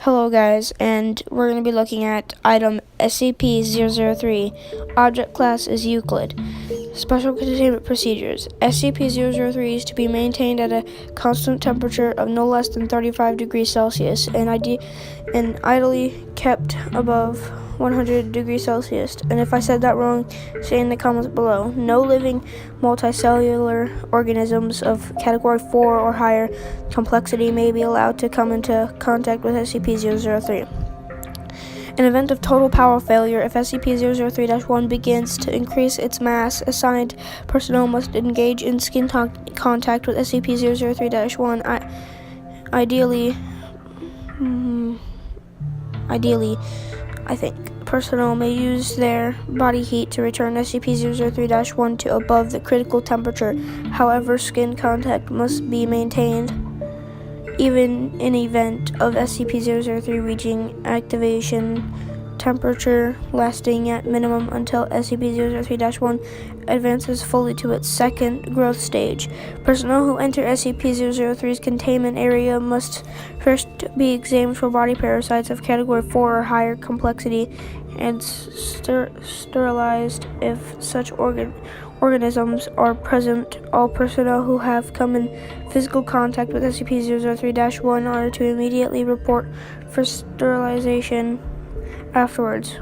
Hello guys, and we're going to be looking at item Scp-003. Object class is Euclid. Special containment procedures. Scp-003 is to be maintained at a constant temperature of no less than 35 degrees Celsius and ideally kept above 100 degrees Celsius. And if I said that wrong, say in the comments below. No living multicellular organisms of category 4 or higher complexity may be allowed to come into contact with Scp-003. In event of total power failure, if Scp-003-1 begins to increase its mass, assigned personnel must engage in skin contact with Scp-003-1. Ideally, I think personnel may use their body heat to return Scp-003-1 to above the critical temperature. However, skin contact must be maintained even in event of Scp-003 reaching activation temperature, lasting at minimum until Scp-003-1 advances fully to its second growth stage. Personnel who enter Scp-003's containment area must first be examined for body parasites of category 4 or higher complexity and sterilized if such organisms are present. All personnel who have come in physical contact with Scp-003-1 are to immediately report for sterilization afterwards.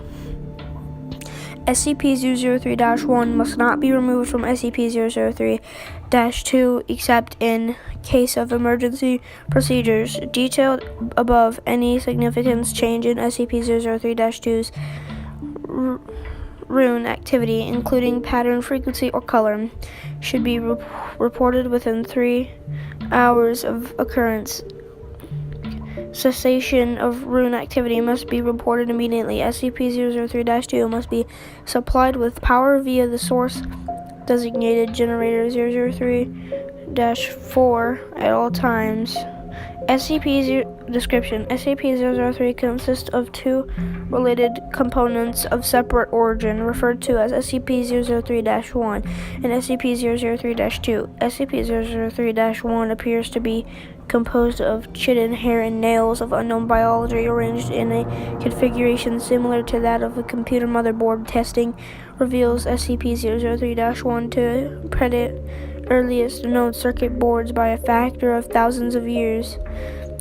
Scp-003-1 must not be removed from Scp-003-2 except in case of emergency procedures. Detailed above, any significant change in Scp-003-2's rune activity, including pattern, frequency, or color, should be reported within 3 hours of occurrence. Cessation of rune activity must be reported immediately. Scp-003-2 must be supplied with power via the source designated generator 003-4 at all times. Description. Scp-003 consists of 2 related components of separate origin, referred to as Scp-003-1 and Scp-003-2. Scp-003-1 appears to be composed of chitin, hair, and nails of unknown biology arranged in a configuration similar to that of a computer motherboard. Testing reveals Scp-003-1 to predate earliest known circuit boards by a factor of thousands of years.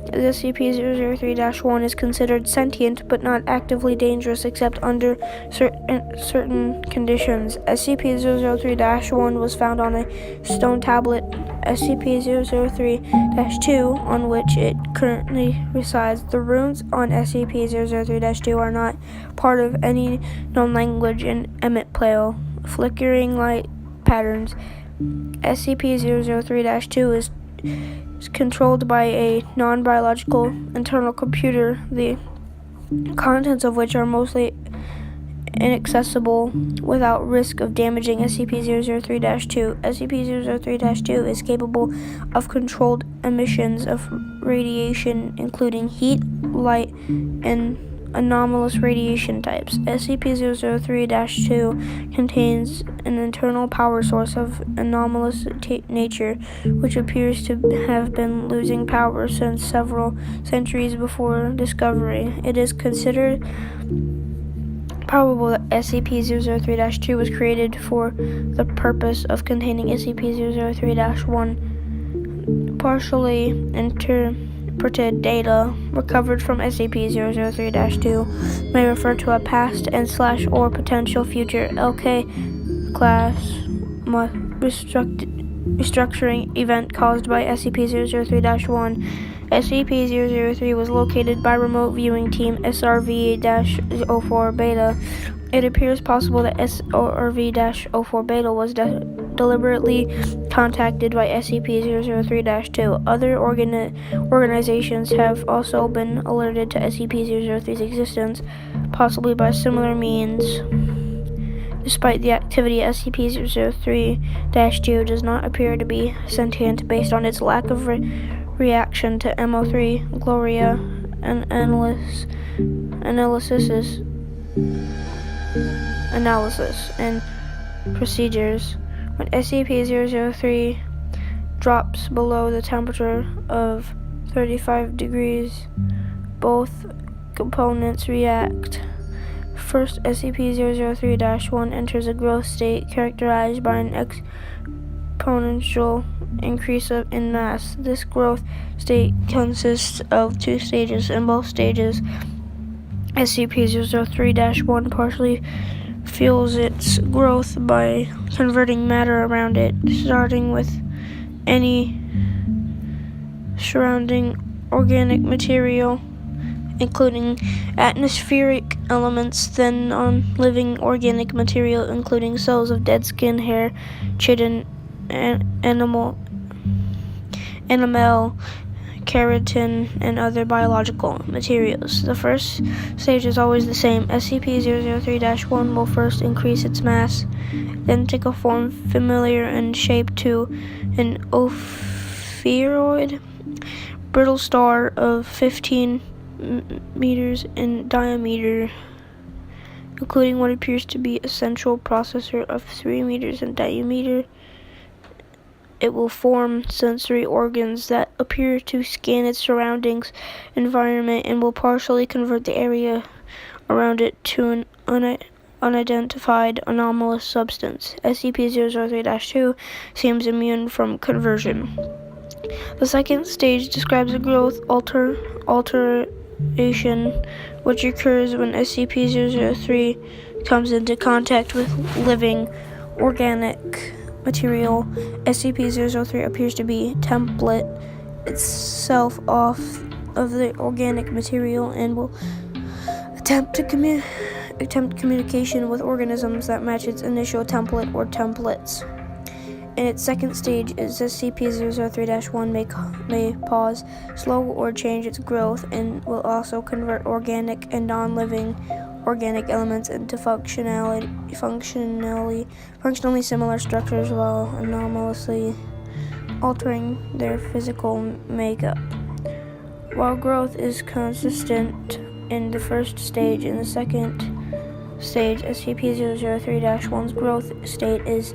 Scp-003-1 is considered sentient but not actively dangerous except under certain conditions. Scp-003-1 was found on a stone tablet. Scp-003-2, on which it currently resides. The runes on Scp-003-2 are not part of any known language and emit pale, flickering light patterns. Scp-003-2 is controlled by a non-biological internal computer, the contents of which are mostly inaccessible without risk of damaging Scp-003-2. Scp-003-2 is capable of controlled emissions of radiation, including heat, light, and anomalous radiation types. Scp-003-2 contains an internal power source of anomalous nature, which appears to have been losing power since several centuries before discovery. It is considered probable that Scp-003-2 was created for the purpose of containing Scp-003-1. Partially interpreted data recovered from Scp-003-2 may refer to a past and / or potential future LK class restructuring event caused by Scp-003-1. Scp-003 was located by remote viewing team SRV-04 Beta. It appears possible that SRV-04 Beta was deliberately contacted by Scp-003-2. Other organizations have also been alerted to Scp-003's existence, possibly by similar means. Despite the activity, Scp-003-2 does not appear to be sentient based on its lack of reaction to MO3, Gloria, and analysis and procedures. When Scp-003 drops below the temperature of 35 degrees both components react. First, SCP-003-1 enters a growth state characterized by an exponential increase in mass. This growth state consists of two stages. In both stages, SCP-003-1 partially fuels its growth by converting matter around it, starting with any surrounding organic material, including atmospheric elements, then non-living organic material, including cells of dead skin, hair, chitin, enamel, keratin, and other biological materials. The first stage is always the same. SCP-003-1 will first increase its mass, then take a form familiar in shape to an ophiroid brittle star of 15 meters in diameter, including what appears to be a central processor of 3 meters in diameter. It will form sensory organs that appear to scan its surroundings environment and will partially convert the area around it to an unidentified anomalous substance. SCP-003-2 seems immune from conversion. The second stage describes a growth alteration which occurs when SCP-003 comes into contact with living organic material. SCP-003 appears to be template itself off of the organic material and will attempt communication with organisms that match its initial template or templates. In its second stage, SCP-003-1 may pause, slow, or change its growth, and will also convert organic and non-living organic elements into functionally similar structures while anomalously altering their physical makeup. While growth is consistent in the first stage, in the second stage, SCP-003-1's growth state is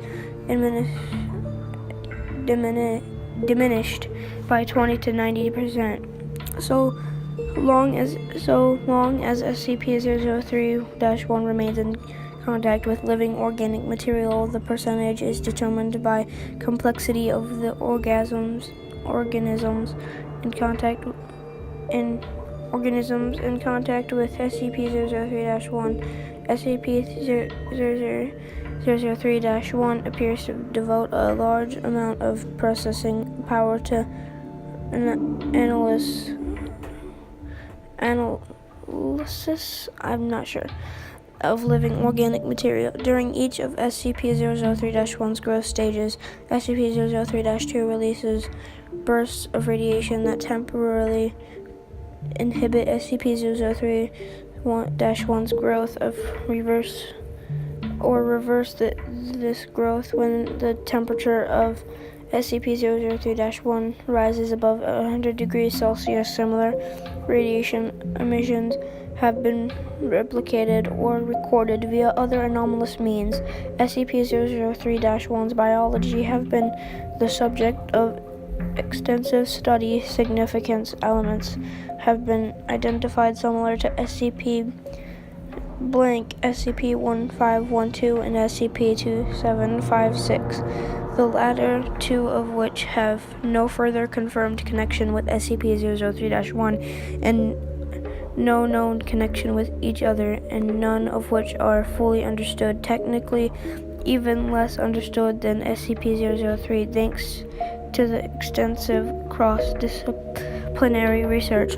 diminished by 20 to 90%. So long as SCP-003-1 remains in contact with living organic material, the percentage is determined by complexity of the organisms in contact with SCP-003-1. SCP-003-1 appears to devote a large amount of processing power to analysis, of living organic material. During each of SCP-003-1's growth stages, SCP-003-2 releases bursts the that temporarily inhibit SCP-003-1's growth of reverse this growth when the temperature of SCP-003-1 rises above 100 degrees Celsius. Similar radiation emissions have been replicated or recorded via other anomalous means. SCP-003-1's biology have been the subject of extensive study. Significant elements have been identified similar to SCP-1512 and SCP-2756, the latter two of which have no further confirmed connection with SCP-003-1 and no known connection with each other, and none of which are fully understood, technically even less understood than SCP-003, thanks to the extensive cross-disciplinary research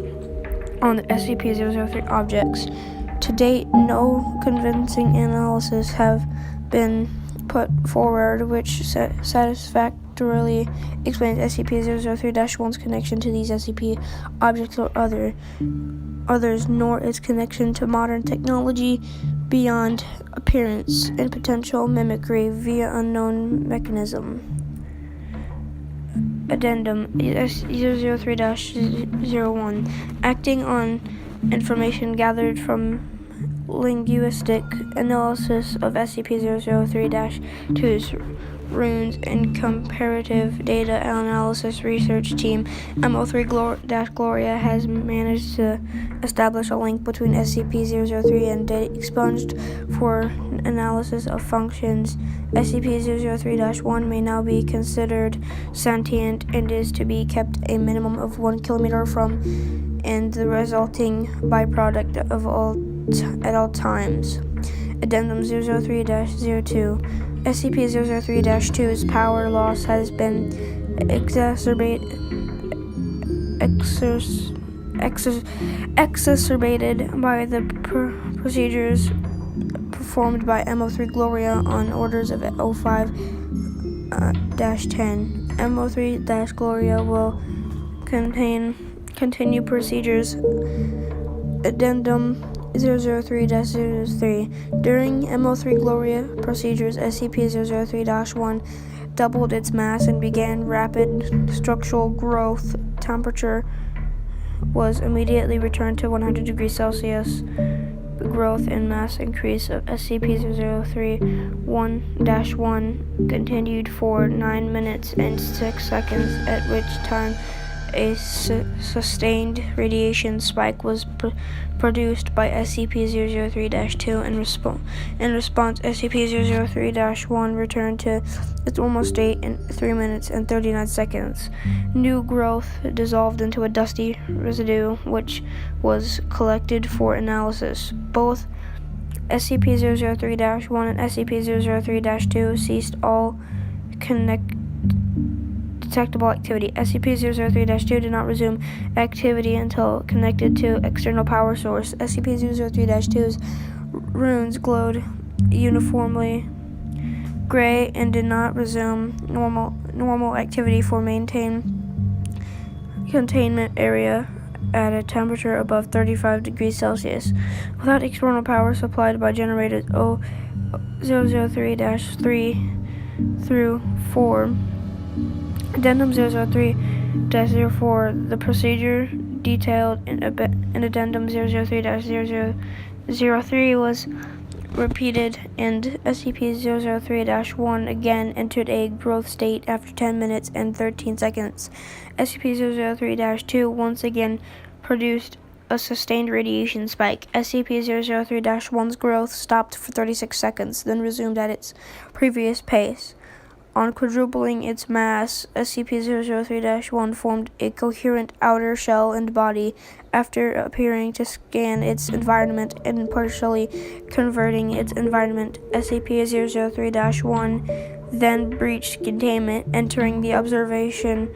on the SCP-003 objects. To date, no convincing analysis have been put forward which satisfactorily explains SCP-003-1's connection to these SCP objects or others, nor its connection to modern technology beyond appearance and potential mimicry via unknown mechanism. Addendum 003-01. Acting on information gathered from linguistic analysis of SCP-003-2's runes and comparative data analysis research team, Mo3-Gloria has managed to establish a link between SCP-003 and data expunged for analysis of functions. SCP-003-1 may now be considered sentient and is to be kept a minimum of 1 kilometer from and the resulting byproduct at all times. Addendum 003-02. SCP-003-2's power loss has been exacerbated by the procedures performed by Mo3-Gloria on orders of 05-10. Mo3-Gloria will continue procedures. Addendum 003-03. During Mo3-Gloria procedures, SCP-003-1 doubled its mass and began rapid structural growth. Temperature was immediately returned to 100 degrees Celsius. The growth and mass increase of SCP-003-1-1 continued for 9 minutes and 6 seconds, at which time a sustained radiation spike was produced by SCP-003-2. In response, SCP-003-1 returned to its normal state in 3 minutes and 39 seconds. New growth dissolved into a dusty residue, which was collected for analysis. Both SCP-003-1 and SCP-003-2 ceased all detectable activity. SCP-003-2 did not resume activity until connected to external power source. SCP-003-2's runes glowed uniformly gray and did not resume normal activity for containment area at a temperature above 35 degrees Celsius. Without external power supplied by generators 003-3 through 4, Addendum 003-04, the procedure detailed in Addendum 003-003 was repeated, and SCP-003-1 again entered a growth state after 10 minutes and 13 seconds. SCP-003-2 once again produced a sustained radiation spike. SCP-003-1's growth stopped for 36 seconds, then resumed at its previous pace. On quadrupling its mass, SCP-003-1 formed a coherent outer shell and body after appearing to scan its environment and partially converting its environment. SCP-003-1 then breached containment, entering the observation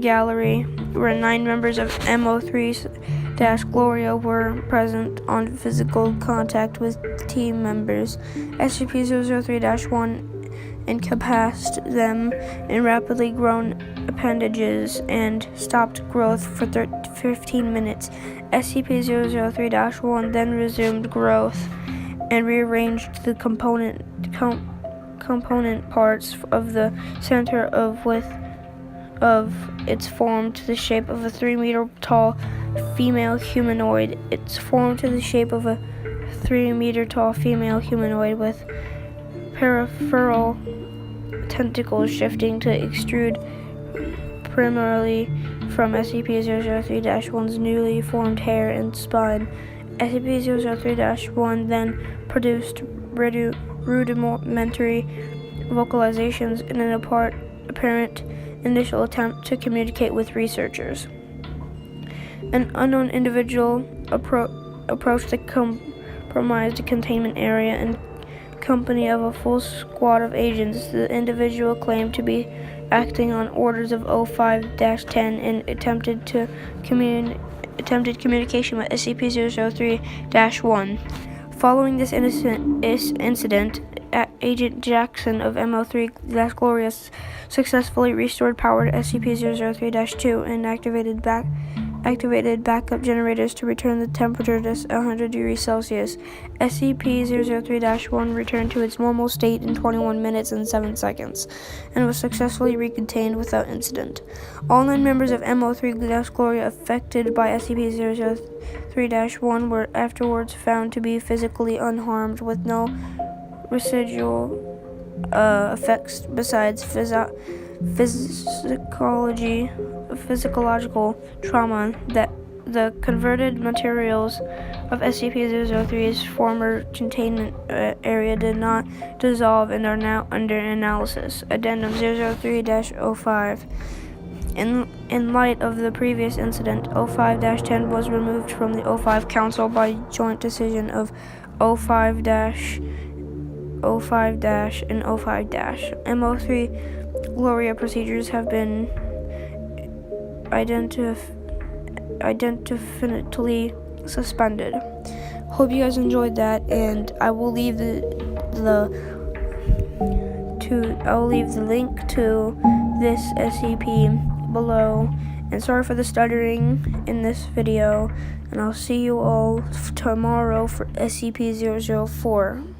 gallery, where 9 members of Mo3-Gloria were present on physical contact with team members. SCP-003-1 encompassed them in rapidly grown appendages and stopped growth for 15 minutes. SCP-003-1 then resumed growth and rearranged the component parts of the center of its form to the shape of a 3-meter-tall female humanoid. It's formed to the shape of a 3-meter-tall female humanoid with peripheral tentacles shifting to extrude primarily from SCP-003-1's newly formed hair and spine. SCP-003-1 then produced rudimentary vocalizations in an apparent initial attempt to communicate with researchers. An unknown individual approached the compromised containment area in company of a full squad of agents. The individual claimed to be acting on orders of 05-10 and attempted communication with SCP-003-1. Following this incident, Agent Jackson of Mo3-Gloria successfully restored power to SCP-003-2 and activated backup generators to return the temperature to 100 degrees Celsius. SCP-003-1 returned to its normal state in 21 minutes and 7 seconds and was successfully recontained without incident. All 9 members of Mo3-Gloria affected by SCP-003-1 were afterwards found to be physically unharmed with no residual effects besides physiological trauma that the converted materials of SCP-003's former containment area did not dissolve and are now under analysis. Addendum 003-05. In light of the previous incident, 05-10 was removed from the 05 Council by joint decision of 05- and 05-. MO3 Gloria procedures have been indefinitely suspended. Hope you guys enjoyed that, and I will leave the link to this SCP below. And sorry for the stuttering in this video, and I'll see you all tomorrow for SCP-004.